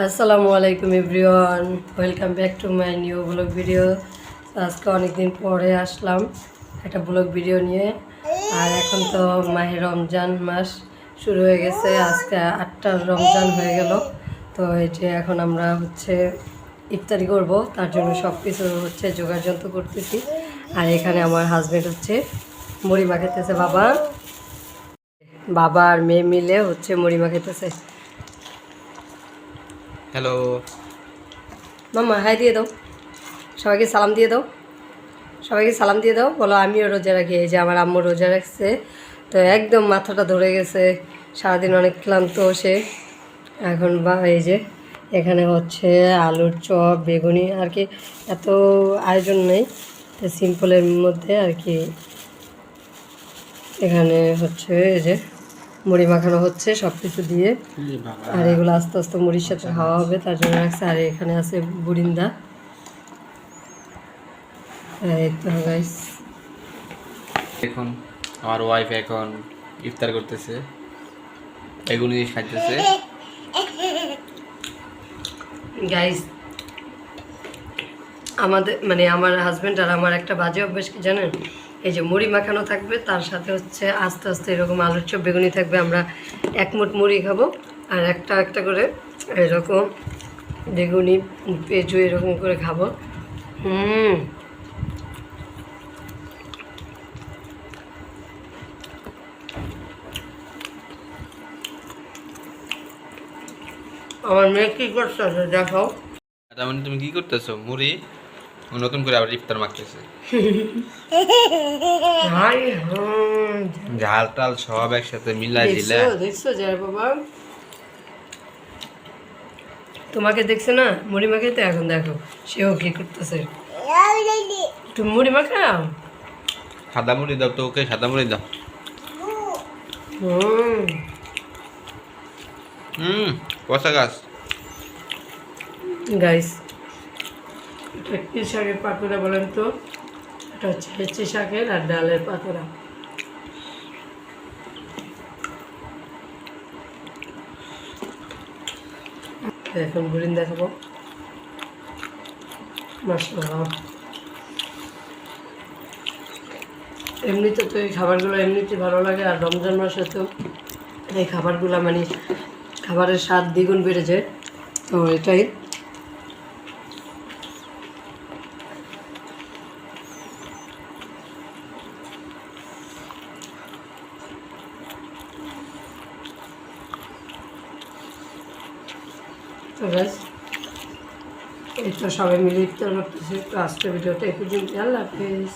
আসসালামু আলাইকুম everyone, welcome back to my new blog video. আজকে অনেকদিন পরে আসলাম একটা ব্লগ ভিডিও নিয়ে। আর এখন তো মাহে রমজান মাস শুরু হয়ে গেছে, আজকে 8টা রমজান হয়ে গেল। তো এই যে এখন আমরা ইফতারি করব, তার জন্য সব কিছু যোগাযন্ত্র করতেছি। আর এখানে আমার হাজব্যান্ড মুড়ি মাখাইতেছে। বাবা আর মেয়ে মিলে মুড়ি মাখাইতেছে। হ্যালো মাম্মা হাই দিয়ে দাও, সবাইকে সালাম দিয়ে দাও, সবাইকে সালাম দিয়ে দাও। বলো আমিও রোজা রাখি। এই যে আমার আম্মু রোজা রাখছে, তো একদম মাথাটা ধরে গেছে, সারাদিন অনেক ক্লান্ত সে। এখন এই যে এখানে আলুর চপ, বেগুনি আর কি, এত আয়োজন নেই, সিম্পলের মধ্যে আর কি। এখানে এই যে মুড়ি মাখানো হচ্ছে সব কিছু দিয়ে। আর এগুলো আস্তে আস্তে মুড়ির সাথে খাওয়া হবে, তার জন্য রাখছে। আর এখানে আছে বুরিন্দা। এখন আমার ওয়াইফ এখন ইফতার করতেছে, এগুলি খাইতেছে। গাইস, আমার হাজব্যান্ড আর আমার একটা বাজে অভ্যাস কি জানেন? এই যে মুড়ি মাখানো থাকবে, তার সাথে আস্তে আস্তে এরকম আলুর চপ, বেগুনি থাকবে। আমরা এক মুঠ মুড়ি খাবো, আর একটা একটা করে এরকম বেগুনি, পেঁয়াজু এরকম করে খাবো। আমার মেয়ে কি করছে দেখাও। তার মানে তুমি কি করতেছো? মুড়ি নতুন করে আবার ইফতার মাখতেছে, ঝাল টাল সব একসাথে মিলাই দিলে। দেখছো যার বাবা, তোমাকে দেখছে না মুড়ি মাখাইতে, এখন দেখো সেও কি করতেছে। তুমি মুড়ি মাখাও, সাদা মুড়ি দাও তো, ওকে সাদা মুড়ি দাও। কষা গাছ। গাইস, এটা কি শাকের পাতুরা বলেন তো? এটা হেঁচি শাকের আর ডালের পাতুরা। এখন বুরিন দেখাবো। মাশাআল্লাহ, এমনিতে তো এই খাবারগুলো এমনিতে ভালো লাগে, আর রমজান মাসে তো এই খাবারগুলো খাবারের স্বাদ দ্বিগুণ বেড়ে যায়। তো এটাই। তো গাইস, এই তো সবাই মিলে ইফতার করতেছে। তো আজকের ভিডিওটা এই পর্যন্ত। আল্লাহ হাফেজ।